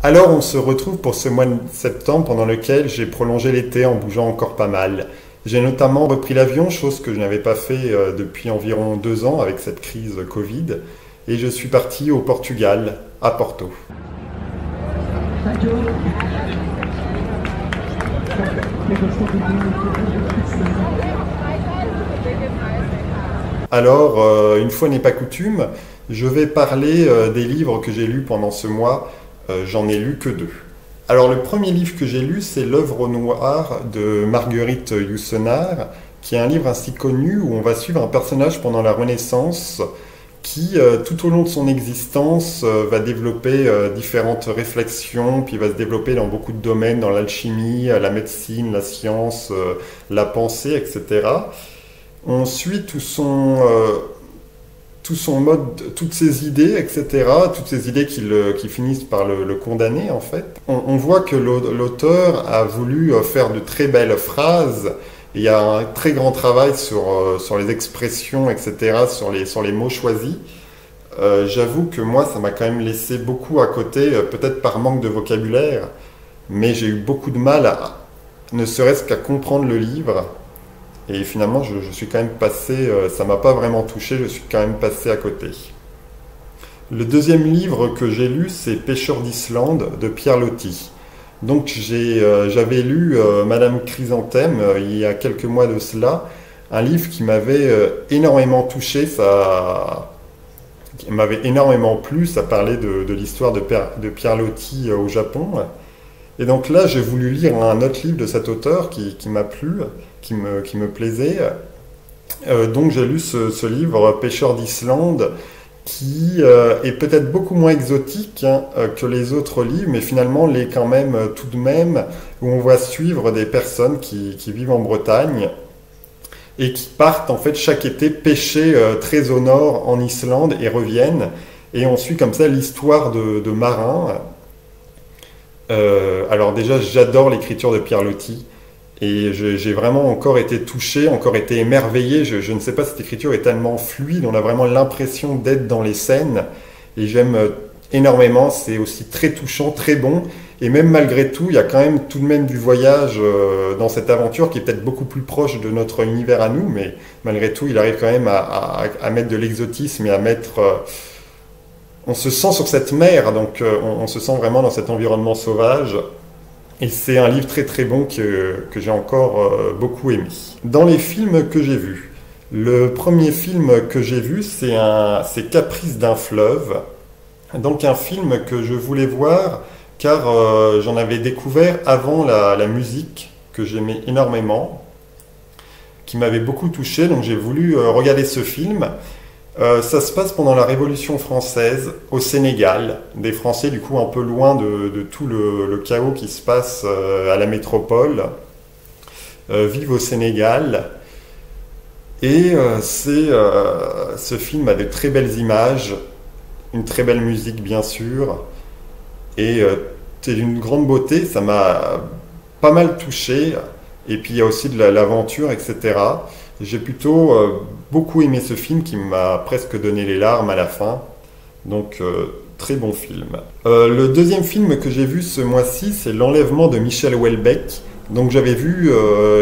Alors on se retrouve pour ce mois de septembre pendant lequel j'ai prolongé l'été en bougeant encore pas mal. J'ai notamment repris l'avion, chose que je n'avais pas fait depuis environ 2 ans avec cette crise Covid, et je suis parti au Portugal, à Porto. Alors, une fois n'est pas coutume, je vais parler des livres que j'ai lus pendant ce mois. J'en ai lu que 2. Alors, le premier livre que j'ai lu, c'est L'œuvre au noir de Marguerite Yourcenar, qui est un livre ainsi connu où on va suivre un personnage pendant la Renaissance qui, tout au long de son existence, va développer différentes réflexions, puis va se développer dans beaucoup de domaines, dans l'alchimie, la médecine, la science, la pensée, etc. On suit tout son mode, toutes ses idées, etc., toutes ces idées qui finissent par le condamner, en fait. On voit que l'auteur a voulu faire de très belles phrases. Il y a un très grand travail sur les expressions, etc., sur les mots choisis. J'avoue que moi, ça m'a quand même laissé beaucoup à côté, peut-être par manque de vocabulaire, mais j'ai eu beaucoup de mal ne serait-ce qu'à comprendre le livre. Et finalement, je suis quand même passé, ça m'a pas vraiment touché, je suis quand même passé à côté. Le deuxième livre que j'ai lu, c'est Pêcheurs d'Islande de Pierre Loti. Donc j'avais lu Madame Chrysanthème il y a quelques mois de cela, un livre qui m'avait énormément touché, qui m'avait énormément plu, ça parlait de l'histoire de Pierre Loti au Japon. Et donc là, j'ai voulu lire un autre livre de cet auteur qui m'a plu, qui me plaisait. Donc j'ai lu ce livre, Pêcheurs d'Islande, qui est peut-être beaucoup moins exotique que les autres livres, mais finalement l'est quand même tout de même, où on va suivre des personnes qui vivent en Bretagne et qui partent en fait chaque été pêcher très au nord en Islande et reviennent. Et on suit comme ça l'histoire de marins. Alors déjà, j'adore l'écriture de Pierre Loti. Et j'ai vraiment encore été touché, encore été émerveillé. Je ne sais pas, cette écriture est tellement fluide, on a vraiment l'impression d'être dans les scènes. Et j'aime énormément, c'est aussi très touchant, très bon. Et même malgré tout, il y a quand même tout de même du voyage dans cette aventure qui est peut-être beaucoup plus proche de notre univers à nous. Mais malgré tout, il arrive quand même à mettre de l'exotisme et à mettre... on se sent sur cette mer, donc on se sent vraiment dans cet environnement sauvage. Et c'est un livre très très bon que j'ai encore beaucoup aimé. Dans les films que j'ai vus, le premier film que j'ai vu, c'est Caprice d'un fleuve. Donc un film que je voulais voir car j'en avais découvert avant la musique que j'aimais énormément, qui m'avait beaucoup touché. Donc j'ai voulu regarder ce film. Ça se passe pendant la Révolution française au Sénégal. Des Français, du coup, un peu loin de tout le chaos qui se passe à la métropole, vivent au Sénégal. Et ce film a de très belles images, une très belle musique, bien sûr. Et c'est d'une grande beauté, ça m'a pas mal touché. Et puis il y a aussi de l'aventure, etc. J'ai plutôt beaucoup aimé ce film qui m'a presque donné les larmes à la fin. Donc, très bon film. Le deuxième film que j'ai vu ce mois-ci, c'est L'Enlèvement de Michel Houellebecq. Donc, j'avais vu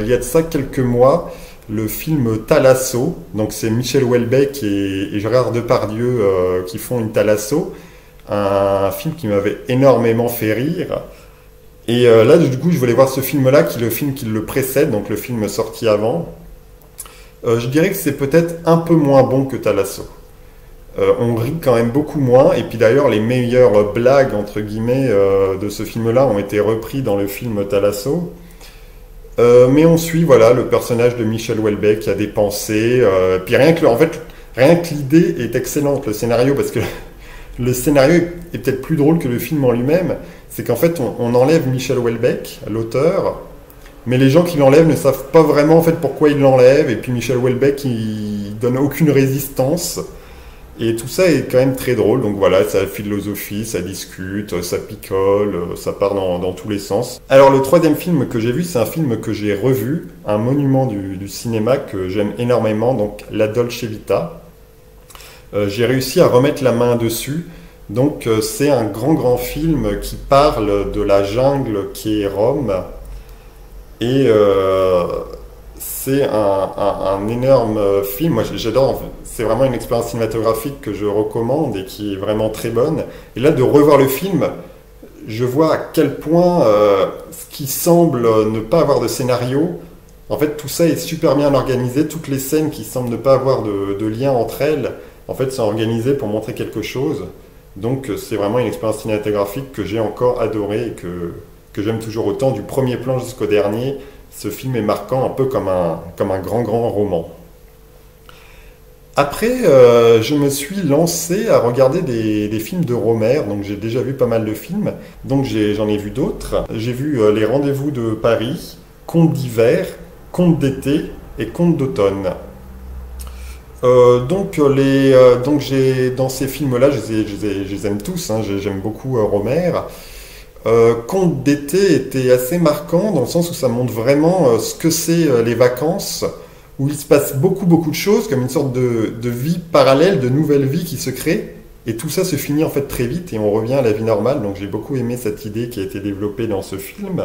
il y a de ça quelques mois le film Thalasso. Donc, c'est Michel Houellebecq et Gérard Depardieu qui font une Thalasso. Un film qui m'avait énormément fait rire. Et là, du coup, je voulais voir ce film-là, qui est le film qui le précède, donc le film sorti avant. Je dirais que c'est peut-être un peu moins bon que Thalasso. On rit quand même beaucoup moins, et puis d'ailleurs les meilleures blagues entre guillemets de ce film-là ont été repris dans le film Thalasso. Mais on suit voilà le personnage de Michel Houellebecq qui a des pensées. Puis rien que l'idée est excellente, le scénario, parce que le scénario est peut-être plus drôle que le film en lui-même. C'est qu'en fait on enlève Michel Houellebecq, l'auteur. Mais les gens qui l'enlèvent ne savent pas vraiment en fait pourquoi ils l'enlèvent. Et puis Michel Houellebecq, il donne aucune résistance. Et tout ça est quand même très drôle. Donc voilà, ça philosophie, ça discute, ça picole, ça part dans tous les sens. Alors le troisième film que j'ai vu, c'est un film que j'ai revu, un monument du cinéma que j'aime énormément, donc La Dolce Vita. J'ai réussi à remettre la main dessus. Donc c'est un grand film qui parle de la jungle qui est Rome. Et c'est un énorme film. Moi j'adore, c'est vraiment une expérience cinématographique que je recommande et qui est vraiment très bonne. Et là de revoir le film, je vois à quel point ce qui semble ne pas avoir de scénario, en fait tout ça est super bien organisé. Toutes les scènes qui semblent ne pas avoir de lien entre elles, en fait sont organisées pour montrer quelque chose. Donc c'est vraiment une expérience cinématographique que j'ai encore adorée et que j'aime toujours autant, du premier plan jusqu'au dernier. Ce film est marquant, un peu comme un grand roman. Après, je me suis lancé à regarder des films de Rohmer, donc j'ai déjà vu pas mal de films, donc j'en ai vu d'autres. J'ai vu Les Rendez-vous de Paris, Contes d'hiver, Contes d'été et Contes d'automne. Donc dans ces films-là, je les aime tous, hein, j'aime beaucoup Rohmer. Contes d'été était assez marquant dans le sens où ça montre vraiment ce que c'est les vacances, où il se passe beaucoup de choses, comme une sorte de vie parallèle, de nouvelle vie qui se crée, et tout ça se finit en fait très vite et on revient à la vie normale. Donc j'ai beaucoup aimé cette idée qui a été développée dans ce film.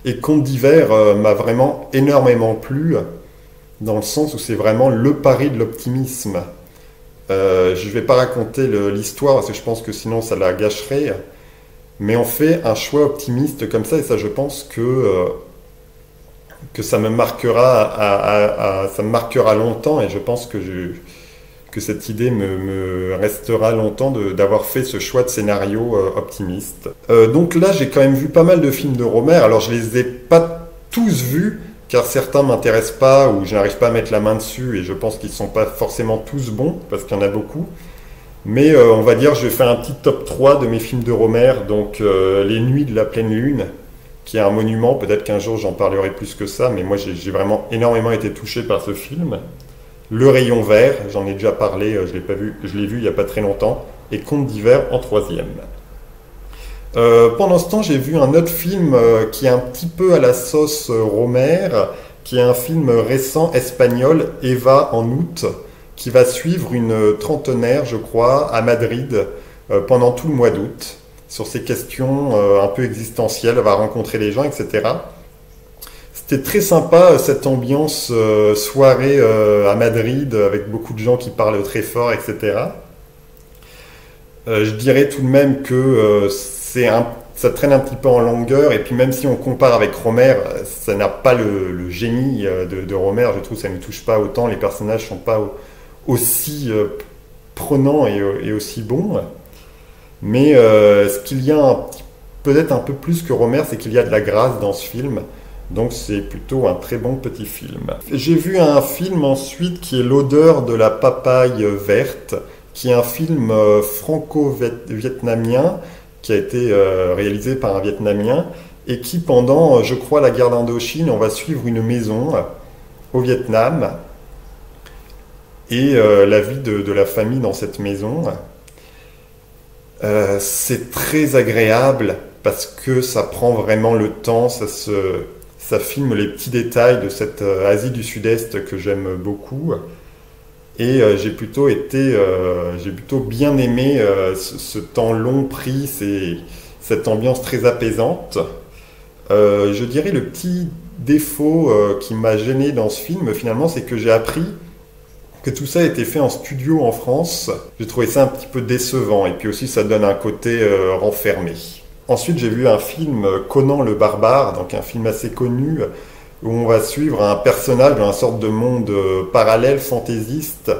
Et Contes d'hiver m'a vraiment énormément plu, dans le sens où c'est vraiment le pari de l'optimisme. Je ne vais pas raconter l'histoire parce que je pense que sinon ça la gâcherait. Mais on fait un choix optimiste comme ça, et ça, je pense que ça me marquera, ça me marquera longtemps, et je pense que cette idée me restera longtemps d'avoir fait ce choix de scénario optimiste. Donc là, j'ai quand même vu pas mal de films de Rohmer. Alors, je les ai pas tous vus, car certains m'intéressent pas, ou je n'arrive pas à mettre la main dessus, et je pense qu'ils sont pas forcément tous bons, parce qu'il y en a beaucoup. Mais on va dire, je vais faire un petit top 3 de mes films de Rohmer. Donc Les Nuits de la pleine lune, qui est un monument. Peut-être qu'un jour j'en parlerai plus que ça, mais moi j'ai vraiment énormément été touché par ce film. Le Rayon vert, j'en ai déjà parlé, je l'ai pas vu, je l'ai vu il n'y a pas très longtemps. Et Contes d'hiver en troisième. Pendant ce temps, j'ai vu un autre film qui est un petit peu à la sauce Rohmer, qui est un film récent espagnol, Eva en août, qui va suivre une trentenaire, je crois, à Madrid pendant tout le mois d'août, sur ces questions un peu existentielles. Elle va rencontrer les gens, etc. C'était très sympa, cette ambiance soirée à Madrid, avec beaucoup de gens qui parlent très fort, etc. Je dirais tout de même que ça traîne un petit peu en longueur, et puis même si on compare avec Rohmer, ça n'a pas le génie de Rohmer. Je trouve que ça ne me touche pas autant, les personnages ne sont pas aussi prenant et aussi bon. Mais ce qu'il y a peut-être un peu plus que Rohmer, c'est qu'il y a de la grâce dans ce film. Donc c'est plutôt un très bon petit film. J'ai vu un film ensuite qui est L'odeur de la papaye verte, qui est un film franco-vietnamien qui a été réalisé par un Vietnamien et qui, pendant, je crois, la guerre d'Indochine, on va suivre une maison au Vietnam et la vie de la famille dans cette maison. C'est très agréable parce que ça prend vraiment le temps, ça filme les petits détails de cette Asie du Sud-Est que j'aime beaucoup. Et j'ai plutôt bien aimé ce temps long pris, cette ambiance très apaisante. Je dirais le petit défaut qui m'a gêné dans ce film, finalement, c'est que j'ai appris que tout ça a été fait en studio en France. J'ai trouvé ça un petit peu décevant, et puis aussi ça donne un côté renfermé. Ensuite, j'ai vu un film, Conan le barbare, donc un film assez connu, où on va suivre un personnage dans une sorte de monde parallèle, fantaisiste,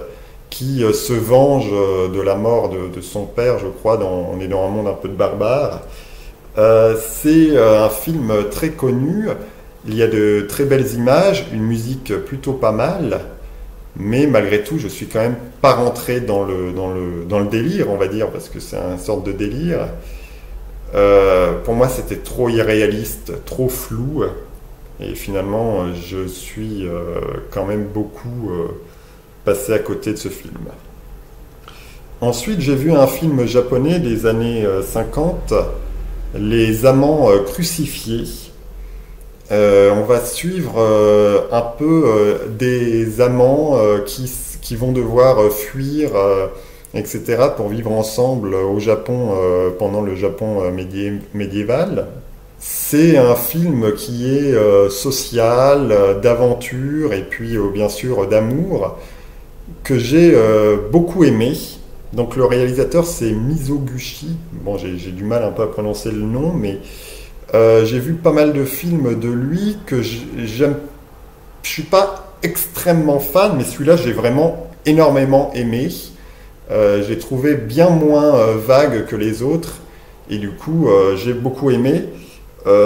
qui se venge de la mort de son père, je crois. On est dans un monde un peu de barbares. C'est un film très connu. Il y a de très belles images, une musique plutôt pas mal, mais malgré tout, je suis quand même pas rentré dans le délire, on va dire, parce que c'est une sorte de délire. Pour moi, c'était trop irréaliste, trop flou, et finalement, je suis quand même beaucoup passé à côté de ce film. Ensuite, j'ai vu un film japonais des années 50, Les Amants crucifiés. On va suivre un peu des amants qui vont devoir fuir etc., pour vivre ensemble au Japon pendant le Japon médiéval. C'est un film qui est social, d'aventure et puis bien sûr d'amour, que j'ai beaucoup aimé. Donc le réalisateur c'est Mizoguchi. Bon, j'ai du mal un peu à prononcer le nom, mais j'ai vu pas mal de films de lui que j'aime. Je suis pas extrêmement fan, mais celui-là j'ai vraiment énormément aimé. J'ai trouvé bien moins vague que les autres et du coup j'ai beaucoup aimé.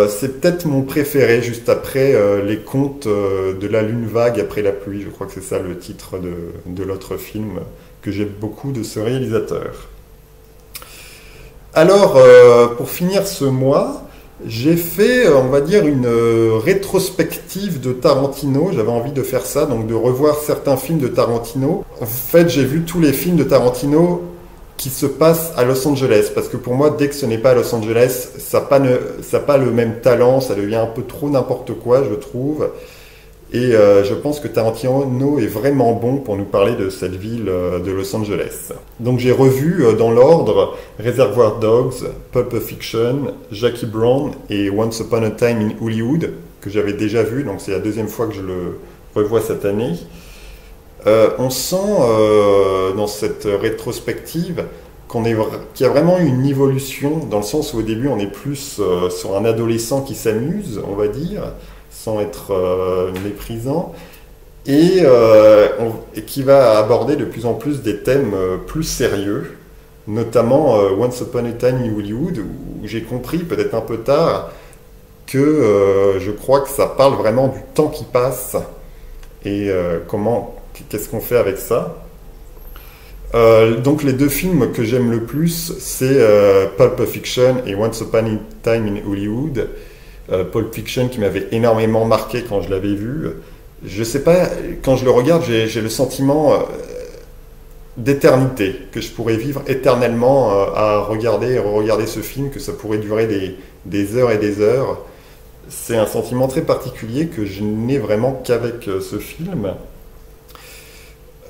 C'est peut-être mon préféré juste après les contes de la lune vague après la pluie. Je crois que c'est ça le titre de l'autre film que j'aime beaucoup de ce réalisateur. Alors, pour finir ce mois, j'ai fait, on va dire, une rétrospective de Tarantino. J'avais envie de faire ça, donc de revoir certains films de Tarantino. En fait, j'ai vu tous les films de Tarantino qui se passent à Los Angeles, parce que pour moi, dès que ce n'est pas à Los Angeles, ça n'a pas le même talent, ça devient un peu trop n'importe quoi, je trouve. Et je pense que Tarantino est vraiment bon pour nous parler de cette ville de Los Angeles. Donc j'ai revu dans l'ordre Reservoir Dogs, Pulp Fiction, Jackie Brown et Once Upon a Time in Hollywood, que j'avais déjà vu, donc c'est la deuxième fois que je le revois cette année. On sent dans cette rétrospective qu'il y a vraiment une évolution, dans le sens où au début on est plus sur un adolescent qui s'amuse, on va dire, sans être méprisant, et qui va aborder de plus en plus des thèmes plus sérieux, notamment Once Upon a Time in Hollywood, où j'ai compris, peut-être un peu tard, que je crois que ça parle vraiment du temps qui passe, et qu'est-ce qu'on fait avec ça. Donc les deux films que j'aime le plus, c'est Pulp Fiction et Once Upon a Time in Hollywood. Pulp Fiction qui m'avait énormément marqué quand je l'avais vu. Je sais pas, quand je le regarde, j'ai le sentiment d'éternité, que je pourrais vivre éternellement à regarder et re-regarder ce film, que ça pourrait durer des heures et des heures. C'est un sentiment très particulier que je n'ai vraiment qu'avec ce film.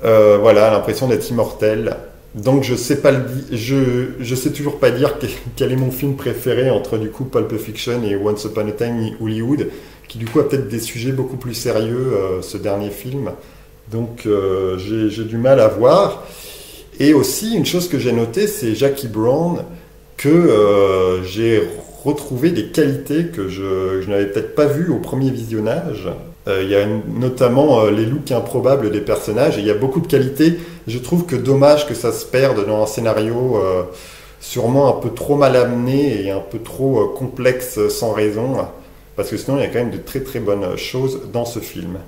Voilà, l'impression d'être immortel. Donc je sais toujours pas dire quel est mon film préféré entre du coup Pulp Fiction et Once Upon a Time in Hollywood, qui du coup a peut-être des sujets beaucoup plus sérieux, ce dernier film. Donc j'ai du mal à voir. Et aussi une chose que j'ai notée, c'est Jackie Brown, que j'ai retrouvé des qualités que je n'avais peut-être pas vues au premier visionnage. Il y a notamment les looks improbables des personnages, et il y a beaucoup de qualités. Je trouve que dommage que ça se perde dans un scénario sûrement un peu trop mal amené et un peu trop complexe sans raison, parce que sinon il y a quand même de très très bonnes choses dans ce film.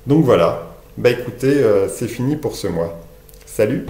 Donc voilà, bah écoutez, c'est fini pour ce mois. Salut!